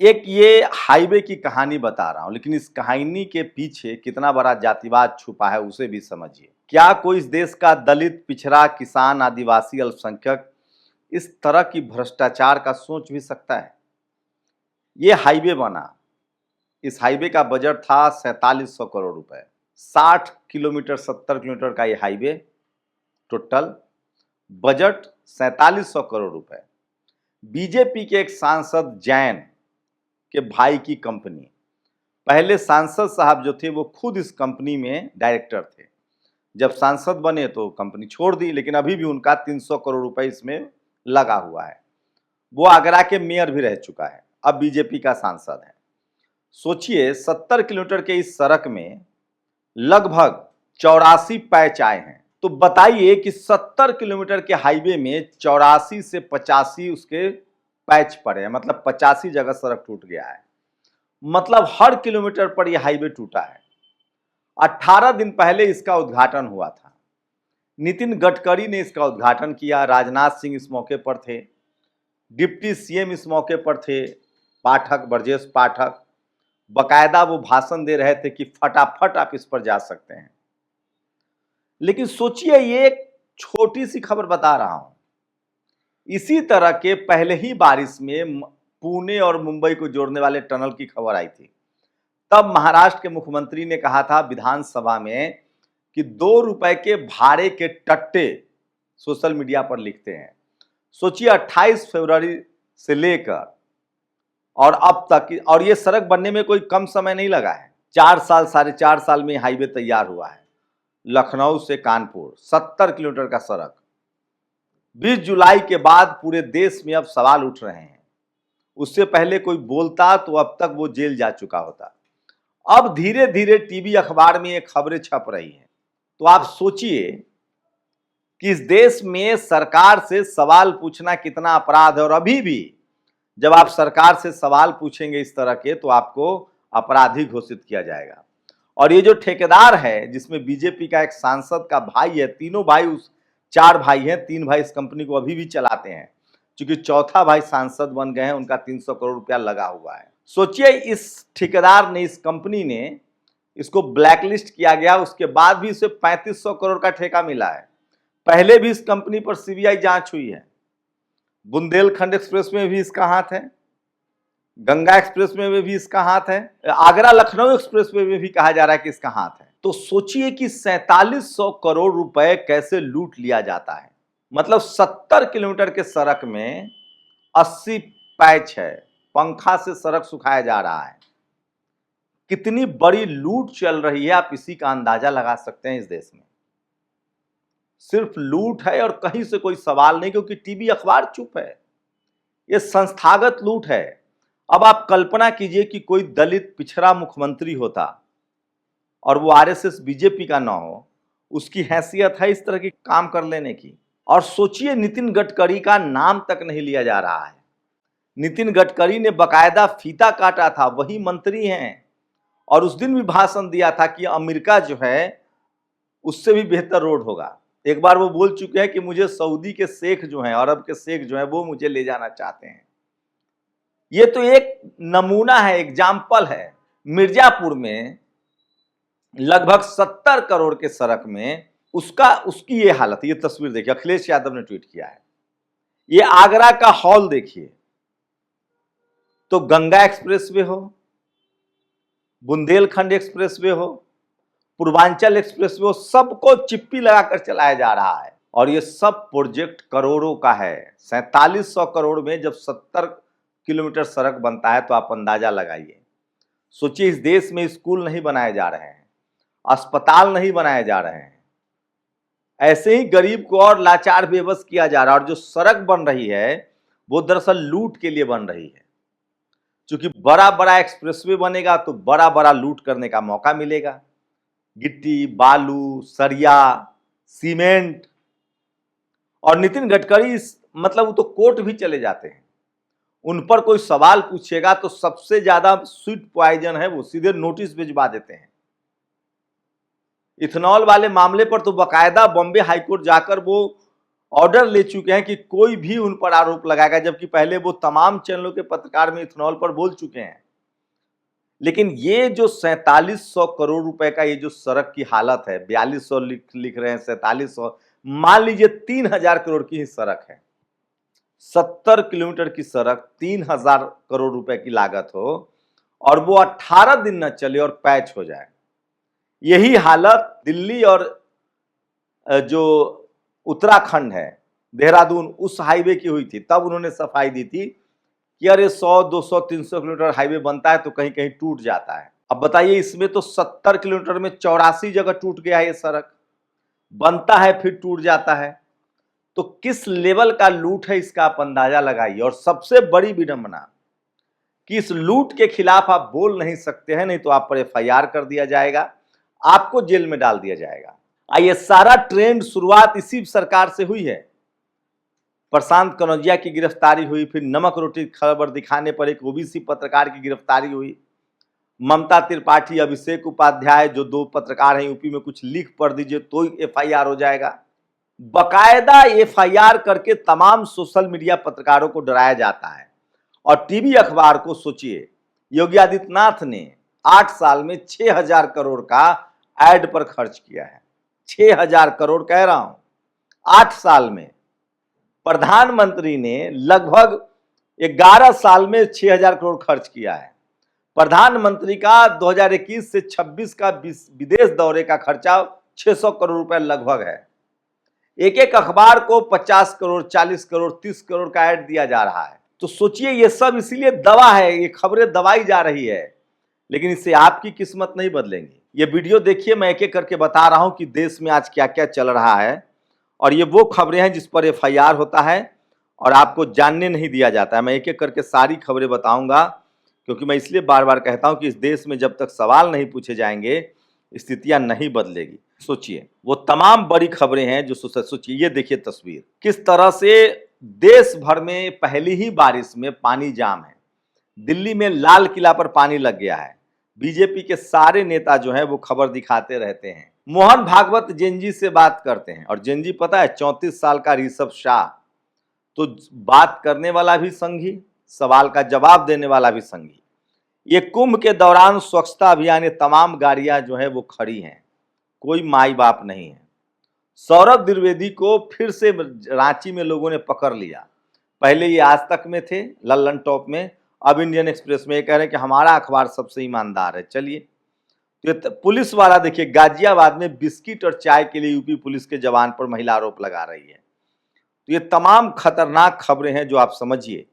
एक ये हाईवे की कहानी बता रहा हूं, लेकिन इस कहानी के पीछे कितना बड़ा जातिवाद छुपा है उसे भी समझिए। क्या कोई इस देश का दलित, पिछड़ा, किसान, आदिवासी, अल्पसंख्यक इस तरह की भ्रष्टाचार का सोच भी सकता है? ये हाईवे बना, इस हाईवे का बजट था 4700 करोड़ रुपए। 60 किलोमीटर, 70 किलोमीटर का ये हाईवे, टोटल बजट 4700 करोड़ रुपए। बीजेपी के एक सांसद जैन के भाई की कंपनी। पहले सांसद साहब जो थे वो खुद इस कंपनी में डायरेक्टर थे। जब सांसद बने तो कंपनी छोड़ दी, लेकिन अभी भी उनका 300 करोड़ रुपए इसमें लगा हुआ है। वो आगरा के मेयर भी रह चुका है, अब बीजेपी का सांसद है। सोचिए, 70 किलोमीटर के इस सड़क में लगभग 84 पैच आए हैं। तो बताइए कि 70 किलोमीटर के हाईवे में 84 से 85 उसके पैच पड़े हैं, मतलब 85 जगह सड़क टूट गया है। मतलब हर किलोमीटर पर यह हाईवे टूटा है। 18 दिन पहले इसका उद्घाटन हुआ था। नितिन गडकरी ने इसका उद्घाटन किया, राजनाथ सिंह इस मौके पर थे, डिप्टी सीएम इस मौके पर थे, पाठक, ब्रजेश पाठक, बकायदा वो भाषण दे रहे थे कि फटाफट आप इस पर जा सकते हैं। लेकिन सोचिए, ये एक छोटी सी खबर बता रहा हूं, इसी तरह के पहले ही बारिश में पुणे और मुंबई को जोड़ने वाले टनल की खबर आई थी। तब महाराष्ट्र के मुख्यमंत्री ने कहा था विधानसभा में कि 2 रुपए के भाड़े के टट्टे सोशल मीडिया पर लिखते हैं। सोचिए, 28 फरवरी से लेकर और अब तक, और ये सड़क बनने में कोई कम समय नहीं लगा है। 4 साल, 4.5 साल में हाईवे तैयार हुआ है। लखनऊ से कानपुर 70 किलोमीटर का सड़क। 20 जुलाई के बाद पूरे देश में अब सवाल उठ रहे हैं। उससे पहले कोई बोलता तो अब तक वो जेल जा चुका होता। अब धीरे धीरे टीवी, अखबार में ये खबरें छप रही हैं। तो आप सोचिए कि इस देश में सरकार से सवाल पूछना कितना अपराध है, और अभी भी जब आप सरकार से सवाल पूछेंगे इस तरह के तो आपको अपराधी घोषित किया जाएगा। और ये जो ठेकेदार है, जिसमें बीजेपी का एक सांसद का भाई है, तीनों भाई, उस 4 भाई हैं, 3 भाई इस कंपनी को अभी भी चलाते हैं, क्योंकि चौथा भाई सांसद बन गए हैं, उनका 300 करोड़ रुपया लगा हुआ है। सोचिए, इस ठेकेदार ने, इस कंपनी ने, इसको ब्लैकलिस्ट किया गया, उसके बाद भी इसे 3500 करोड़ का ठेका मिला है। पहले भी इस कंपनी पर सीबीआई जांच हुई है। बुंदेलखंड एक्सप्रेस में भी इसका हाथ है, गंगा एक्सप्रेस में भी इसका हाथ है, आगरा लखनऊ एक्सप्रेस में भी कहा जा रहा है कि इसका हाथ है। तो सोचिए कि 4700 करोड़ रुपए कैसे लूट लिया जाता है। मतलब 70 किलोमीटर के सड़क में 80 पैच है, पंखा से सड़क सुखाया जा रहा है। कितनी बड़ी लूट चल रही है, आप इसी का अंदाजा लगा सकते हैं। इस देश में सिर्फ लूट है और कहीं से कोई सवाल नहीं, क्योंकि टीवी, अखबार चुप है। ये संस्थागत लूट है। अब आप कल्पना कीजिए कि कोई दलित, पिछड़ा मुख्यमंत्री होता और वो आरएसएस, बीजेपी का ना हो, उसकी हैसियत है इस तरह की काम कर लेने की। और सोचिए, नितिन गडकरी का नाम तक नहीं लिया जा रहा है। नितिन गडकरी ने बकायदा फीता काटा था, वही मंत्री हैं, और उस दिन भी भाषण दिया था कि अमेरिका जो है उससे भी बेहतर रोड होगा। एक बार वो बोल चुके हैं कि मुझे सऊदी के शेख जो हैं, अरब के शेख जो हैं, वो मुझे ले जाना चाहते हैं। ये तो एक नमूना है, एग्जाम्पल है। मिर्जापुर में लगभग 70 करोड़ के सड़क में उसकी ये हालत है। ये तस्वीर देखिए, अखिलेश यादव ने ट्वीट किया है। ये आगरा का हॉल देखिए, तो गंगा एक्सप्रेसवे हो, बुंदेलखंड एक्सप्रेसवे हो, पूर्वांचल एक्सप्रेसवे हो, सबको चिप्पी लगाकर चलाया जा रहा है। और ये सब प्रोजेक्ट करोड़ों का है। 4700 करोड़ में जब 70 किलोमीटर सड़क बनता है तो आप अंदाजा लगाइए। सोचिए, इस देश में स्कूल नहीं बनाए जा रहे हैं, अस्पताल नहीं बनाए जा रहे हैं, ऐसे ही गरीब को और लाचार, बेबस किया जा रहा है। और जो सड़क बन रही है वो दरअसल लूट के लिए बन रही है। क्योंकि बड़ा बड़ा एक्सप्रेसवे बनेगा तो बड़ा बड़ा लूट करने का मौका मिलेगा। गिट्टी, बालू, सरिया, सीमेंट। और नितिन गडकरी, मतलब वो तो कोर्ट भी चले जाते हैं, उन पर कोई सवाल पूछेगा तो सबसे ज्यादा स्वीट पॉइजन है, वो सीधे नोटिस भिजवा देते हैं। इथेनॉल वाले मामले पर तो बकायदा बॉम्बे हाईकोर्ट जाकर वो ऑर्डर ले चुके हैं कि कोई भी उन पर आरोप लगाएगा, जबकि पहले वो तमाम चैनलों के पत्रकार में इथेनॉल पर बोल चुके हैं। लेकिन ये जो 4700 करोड़ रुपए का ये जो सड़क की हालत है, 4200 लिख रहे हैं, 4700, मान लीजिए 3000 करोड़ की ही सड़क है, 70 किलोमीटर की सड़क 3000 करोड़ रुपए की लागत हो और वो 18 दिन न चले और पैच हो जाए। यही हालत दिल्ली और जो उत्तराखंड है, देहरादून, उस हाईवे की हुई थी। तब उन्होंने सफाई दी थी कि अरे 100, 200, 300 किलोमीटर हाईवे बनता है तो कहीं कहीं टूट जाता है। अब बताइए, इसमें तो 70 किलोमीटर में 84 जगह टूट गया है। ये सड़क बनता है फिर टूट जाता है, तो किस लेवल का लूट है इसका आप अंदाजा लगाइए। और सबसे बड़ी विडंबना कि इस लूट के खिलाफ आप बोल नहीं सकते हैं, नहीं तो आप पर FIR कर दिया जाएगा, आपको जेल में डाल दिया जाएगा। ये सारा ट्रेंड शुरुआत इसी सरकार से हुई है। प्रशांत कनौजिया की गिरफ्तारी हुई, फिर नमक रोटी खबर दिखाने पर एक OBC पत्रकार की गिरफ्तारी हुई, ममता त्रिपाठी, अभिषेक उपाध्याय, जो 2 पत्रकार हैं यूपी में, कुछ लिख पढ़ दीजिए तो FIR हो जाएगा। बकायदा FIR करके तमाम सोशल मीडिया पत्रकारों को डराया जाता है। और टीवी अखबार को सोचिए, योगी आदित्यनाथ ने 8 साल में 6000 करोड़ का एड पर खर्च किया है। 6000 करोड़ कह रहा हूं, 8 साल में। प्रधानमंत्री ने लगभग 11 साल में 6000 करोड़ खर्च किया है। प्रधानमंत्री का 2021 से 26 का विदेश दौरे का खर्चा 600 करोड़ रुपए लगभग है। एक एक अखबार को 50 करोड़, 40 करोड़, 30 करोड़ का ऐड दिया जा रहा है। तो सोचिए, ये सब इसीलिए दवा है, ये खबरें दवाई जा रही है, लेकिन इससे आपकी किस्मत नहीं बदलेंगी। ये वीडियो देखिए, मैं एक एक करके बता रहा हूं कि देश में आज क्या क्या चल रहा है। और ये वो खबरें हैं जिस पर FIR होता है और आपको जानने नहीं दिया जाता है। मैं एक एक करके सारी खबरें बताऊंगा, क्योंकि मैं इसलिए बार बार कहता हूं कि इस देश में जब तक सवाल नहीं पूछे जाएंगे, स्थितियां नहीं बदलेगी। सोचिए, वो तमाम बड़ी खबरें हैं जो सोचिए, ये देखिए तस्वीर, किस तरह से देश भर में पहली ही बारिश में पानी जाम है। दिल्ली में लाल किला पर पानी लग गया है। बीजेपी के सारे नेता जो हैं वो खबर दिखाते रहते हैं। मोहन भागवत जेनजी से बात करते हैं, और जेनजी पता है 34 साल का ऋषभ शाह, तो बात करने वाला भी संघी, सवाल का जवाब देने वाला भी संघी। ये कुंभ के दौरान स्वच्छता अभियान, ये तमाम गाड़ियां जो है वो खड़ी हैं, कोई माई बाप नहीं है। सौरभ द्विवेदी को फिर से रांची में लोगों ने पकड़ लिया। पहले ये आज तक में थे, लल्लन टॉप में, अब इंडियन एक्सप्रेस में। ये कह रहे हैं कि हमारा अखबार सबसे ईमानदार है। चलिए, तो पुलिस वाला देखिए, गाजियाबाद में बिस्किट और चाय के लिए यूपी पुलिस के जवान पर महिला आरोप लगा रही है। तो ये तमाम खतरनाक खबरें हैं जो आप समझिए।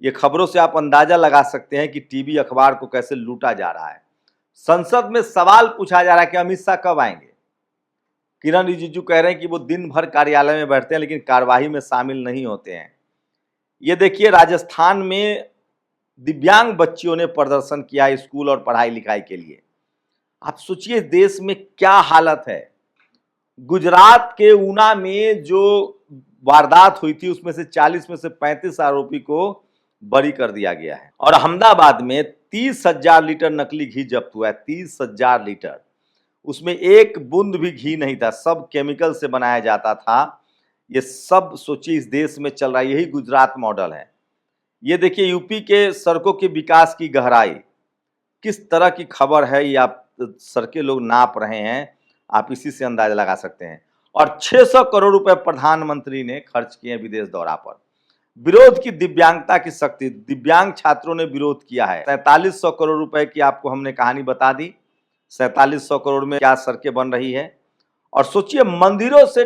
ये खबरों से आप अंदाजा लगा सकते हैं कि टीवी अखबार को कैसे लूटा जा रहा है। संसद में सवाल पूछा जा रहा है कि अमित शाह कब आएंगे। किरण रिजिजू कह रहे हैं कि वो दिन भर कार्यालय में बैठते हैं लेकिन कार्यवाही में शामिल नहीं होते हैं। ये देखिए, राजस्थान में दिव्यांग बच्चियों ने प्रदर्शन किया स्कूल और पढ़ाई लिखाई के लिए। आप सोचिए देश में क्या हालत है। गुजरात के ऊना में जो वारदात हुई थी, उसमें से 40 में से 35 आरोपी को बरी कर दिया गया है। और अहमदाबाद में 30,000 लीटर नकली घी जब्त हुआ है। 30,000 लीटर, उसमें एक बूंद भी घी नहीं था, सब केमिकल से बनाया जाता था। ये सब सोचिए इस देश में चल रहा है, यही गुजरात मॉडल है। ये देखिए यूपी के सड़कों के विकास की गहराई, किस तरह की खबर है ये। आप सड़कें लोग नाप रहे हैं, आप इसी से अंदाजा लगा सकते हैं। और 600 करोड़ रुपए प्रधानमंत्री ने खर्च किए विदेश दौरा पर। विरोध की दिव्यांगता की शक्ति, दिव्यांग छात्रों ने विरोध किया है। 4700 करोड़ रुपए की आपको हमने कहानी बता दी। 4700 करोड़ में क्या सड़कें बन रही है। और सोचिए, मंदिरों से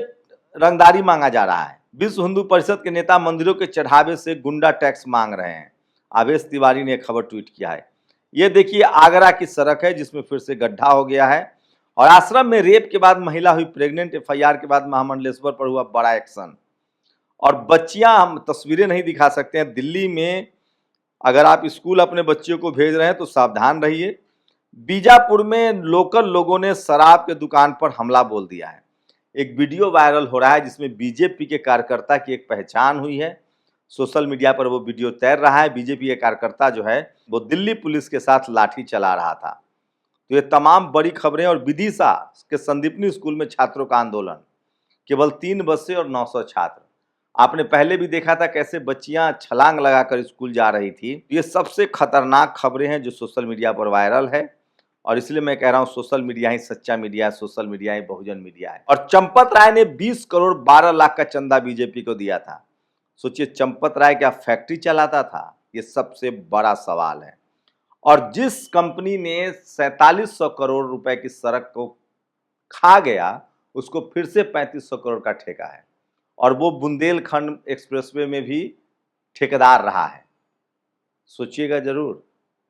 रंगदारी मांगा जा रहा है। विश्व हिंदू परिषद के नेता मंदिरों के चढ़ावे से गुंडा टैक्स मांग रहे हैं। आवेश तिवारी ने एक खबर ट्वीट किया है। ये देखिए आगरा की सड़क है जिसमें फिर से गड्ढा हो गया है। और आश्रम में रेप के बाद महिला हुई प्रेग्नेंट, FIR के बाद महामंडलेश्वर पर हुआ बड़ा एक्शन। और बच्चियां, हम तस्वीरें नहीं दिखा सकते हैं, दिल्ली में अगर आप स्कूल अपने बच्चियों को भेज रहे हैं तो सावधान रहिए। बीजापुर में लोकल लोगों ने शराब के दुकान पर हमला बोल दिया है। एक वीडियो वायरल हो रहा है जिसमें बीजेपी के कार्यकर्ता की एक पहचान हुई है। सोशल मीडिया पर वो वीडियो तैर रहा है। बीजेपी के कार्यकर्ता जो है वो दिल्ली पुलिस के साथ लाठी चला रहा था। तो ये तमाम बड़ी खबरें। और विदिशा के संदीपनी स्कूल में छात्रों का आंदोलन, केवल 3 बसें और 900 छात्र। आपने पहले भी देखा था कैसे बच्चियां छलांग लगाकर स्कूल जा रही थी। ये सबसे खतरनाक खबरें हैं जो सोशल मीडिया पर वायरल है, और इसलिए मैं कह रहा हूं सोशल मीडिया ही सच्चा मीडिया है, सोशल मीडिया ही बहुजन मीडिया है। और चंपत राय ने 20 करोड़ 12 लाख का चंदा बीजेपी को दिया था। सोचिए, चंपत राय क्या फैक्ट्री चलाता था? ये सबसे बड़ा सवाल है। और जिस कंपनी ने 4700 करोड़ रुपए की सड़क को खा गया, उसको फिर से 3500 करोड़ का ठेका है, और वो बुंदेलखंड एक्सप्रेसवे में भी ठेकेदार रहा है। सोचिएगा जरूर।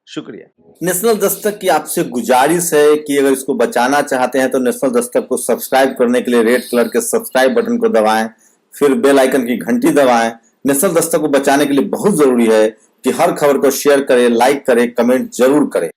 शुक्रिया। नेशनल दस्तक की आपसे गुजारिश है कि अगर इसको बचाना चाहते हैं तो नेशनल दस्तक को सब्सक्राइब करने के लिए रेड कलर के सब्सक्राइब बटन को दबाएं, फिर बेल आइकन की घंटी दबाएं। नेशनल दस्तक को बचाने के लिए बहुत जरूरी है कि हर खबर को शेयर करें, लाइक करें, कमेंट जरूर करें।